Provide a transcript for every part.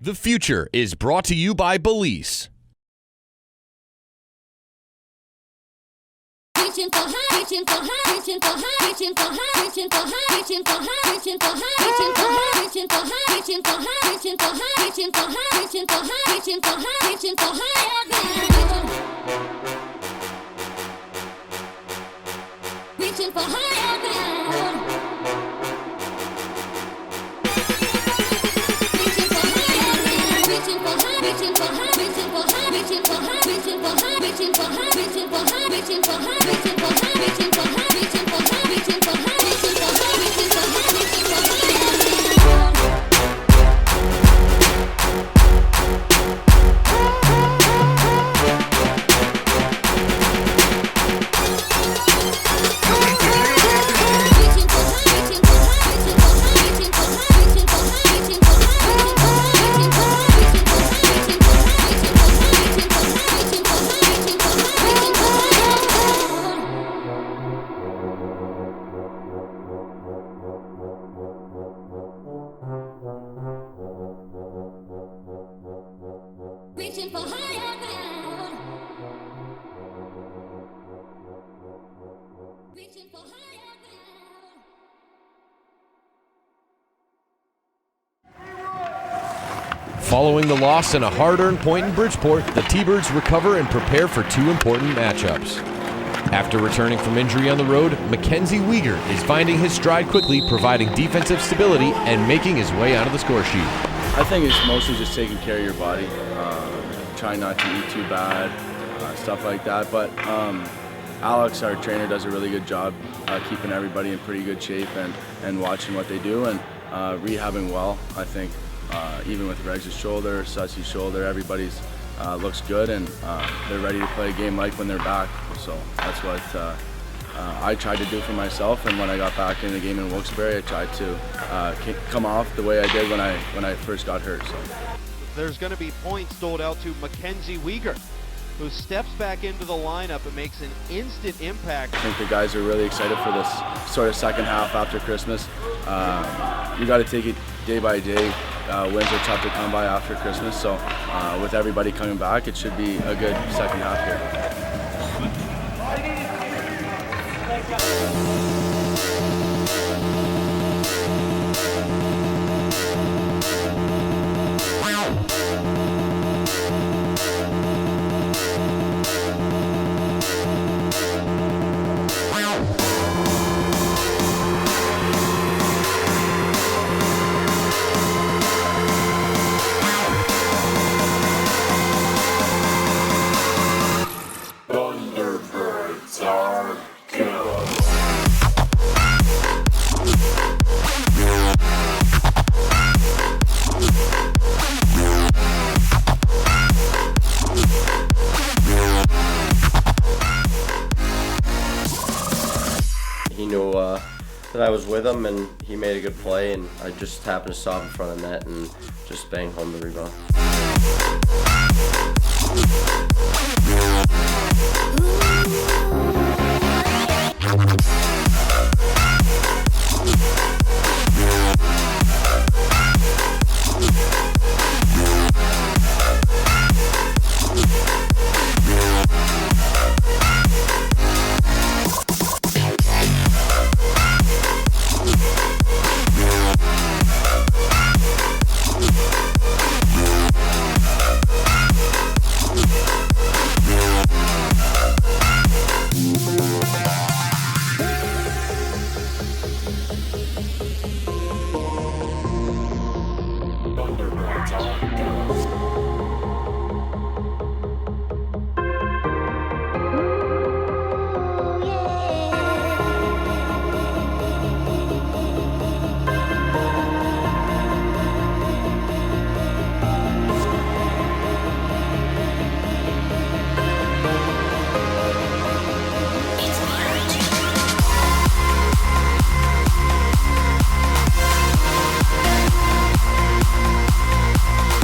The future is brought to you by Belize. Reaching for high, reaching for high, reaching for high, reaching for high, reaching for high, reaching for high, reaching for high, reaching for high, reaching for high, reaching for high, reaching for high, reaching for high, reaching for high, reaching for high, reaching for high, reaching for higher ground. Reaching for high, reaching for high, reaching for high, reaching for high, reaching for high, reaching for high, reaching for high, reaching for high, reaching for high, reaching for high, reaching for high, reaching for high, reaching for high, reaching for high, reaching for high, reaching for high. Reaching for higher ground. Reaching for higher ground. Following the loss and a hard-earned point in Bridgeport, the T-Birds recover and prepare for two important matchups. After returning from injury on the road, Mackenzie Weegar is finding his stride quickly, providing defensive stability and making his way onto the score sheet. I think it's mostly just taking care of your body, trying not to eat too bad, stuff like that. But Alex, our trainer, does a really good job keeping everybody in pretty good shape and watching what they do and rehabbing well. I think even with Regs' shoulder, Sussie's shoulder, everybody's looks good and they're ready to play a game like when they're back. So that's what I tried to do for myself, and when I got back in the game in Wilkes-Barre, I tried to come off the way I did when I first got hurt. So there's going to be points doled out to Mackenzie Weegar, who steps back into the lineup and makes an instant impact. I think the guys are really excited for this sort of second half after Christmas. You got to take it day by day. Wins are tough to come by after Christmas, so with everybody coming back, it should be a good second half here. Thunderbirds are good. He knew that I was with him, and he made a good play, and I just happened to stop in front of the net and just bang home the rebound.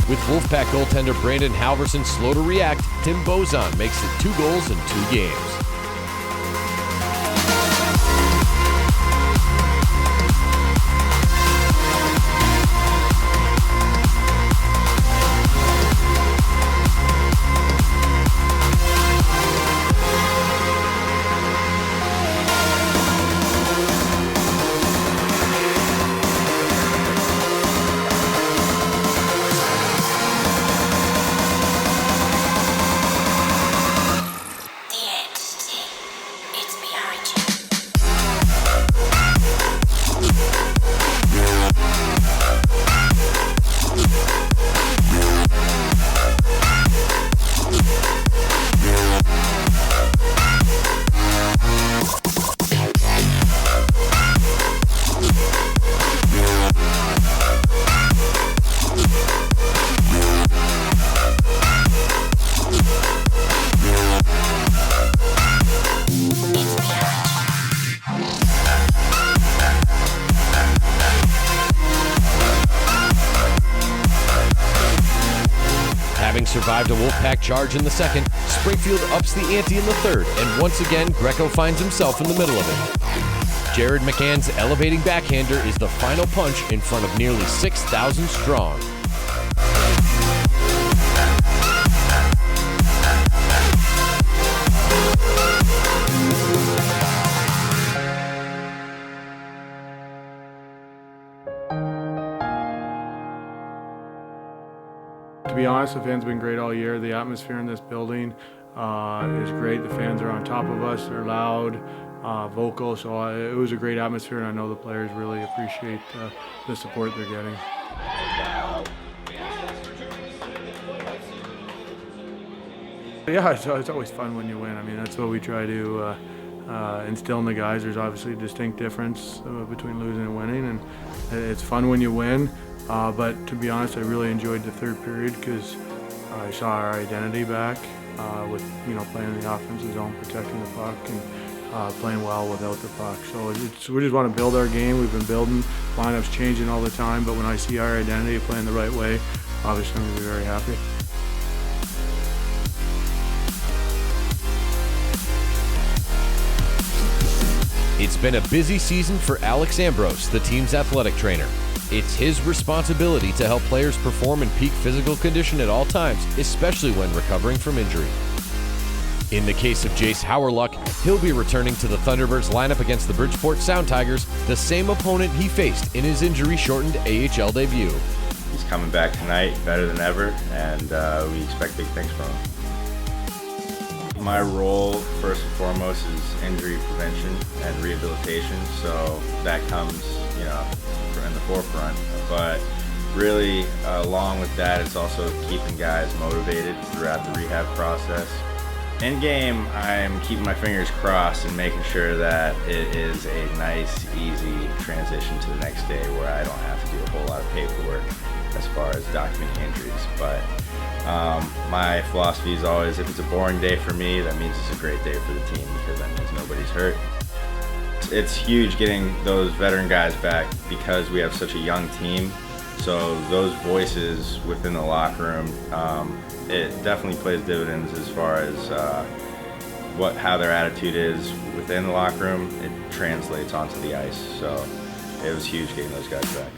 With Wolfpack goaltender Brandon Halverson slow to react, Tim Bozon makes it 2 goals in 2 games. Having survived a Wolfpack charge in the second, Springfield ups the ante in the third, and once again, Greco finds himself in the middle of it. Jared McCann's elevating backhander is the final punch in front of nearly 6,000 strong. To be honest, the fans have been great all year. The atmosphere in this building is great. The fans are on top of us. They're loud, vocal, so it was a great atmosphere, and I know the players really appreciate the support they're getting. Yeah, it's always fun when you win. I mean, that's what we try to instill in the guys. There's obviously a distinct difference between losing and winning, and it's fun when you win. But to be honest, I really enjoyed the third period because I saw our identity back with playing in the offensive zone, protecting the puck, and playing well without the puck. So we just want to build our game. We've been building, lineups changing all the time, but when I see our identity playing the right way, obviously I'm going to be very happy. It's been a busy season for Alex Ambrose, the team's athletic trainer. It's his responsibility to help players perform in peak physical condition at all times, especially when recovering from injury. In the case of Jace Howerluck, he'll be returning to the Thunderbirds lineup against the Bridgeport Sound Tigers, the same opponent he faced in his injury-shortened AHL debut. He's coming back tonight better than ever, and we expect big things from him. My role, first and foremost, is injury prevention and rehabilitation, so that comes, in the forefront. But really, along with that, it's also keeping guys motivated throughout the rehab process. In game, I'm keeping my fingers crossed and making sure that it is a nice, easy transition to the next day where I don't have to do a whole lot of paperwork as far as documenting injuries. But my philosophy is always, if it's a boring day for me, that means it's a great day for the team because that means nobody's hurt. It's huge getting those veteran guys back because we have such a young team. So those voices within the locker room, it definitely plays dividends as far as how their attitude is within the locker room. It translates onto the ice. So it was huge getting those guys back.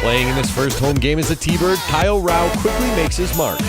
Playing in his first home game as a T-Bird, Kyle Rao quickly makes his mark.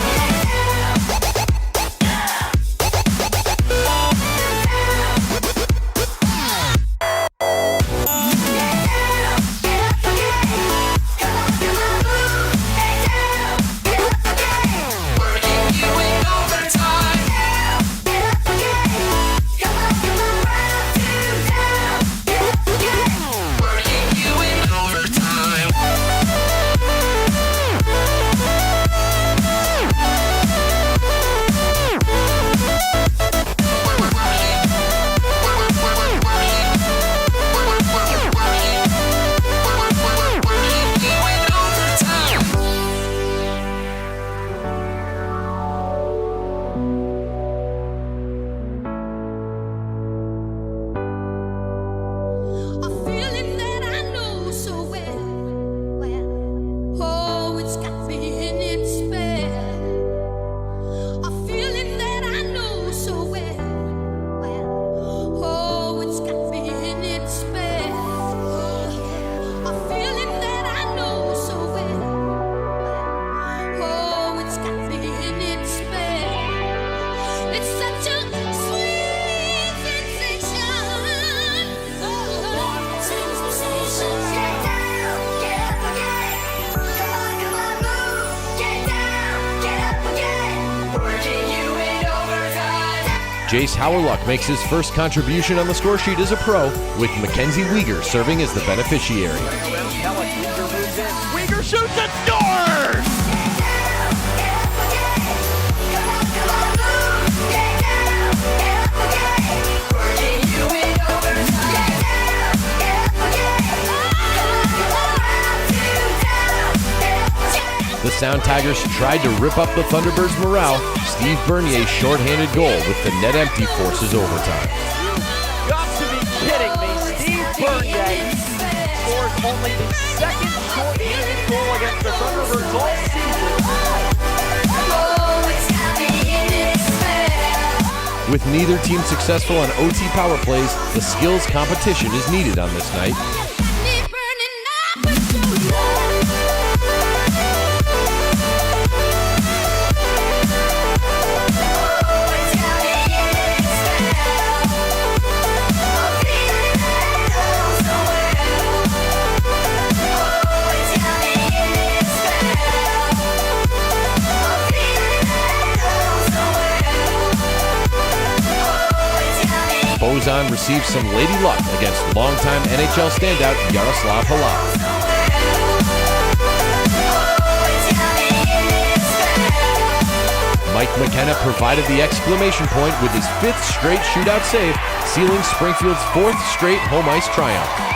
Jace Howerluck makes his first contribution on the score sheet as a pro, with Mackenzie Weegar serving as the beneficiary. Weegar shoots and scores! The Sound Tigers tried to rip up the Thunderbirds' morale. Steve Bernier's shorthanded goal with the net empty forces overtime. Got to be kidding me. Steve Bernier scores only the second shorthanded goal against the Thunderbirds all season. With neither team successful on OT power plays, the skills competition is needed on this night. Bozan receives some lady luck against longtime NHL standout Yaroslav Halak. Mike McKenna provided the exclamation point with his 5th straight shootout save, sealing Springfield's 4th straight home ice triumph.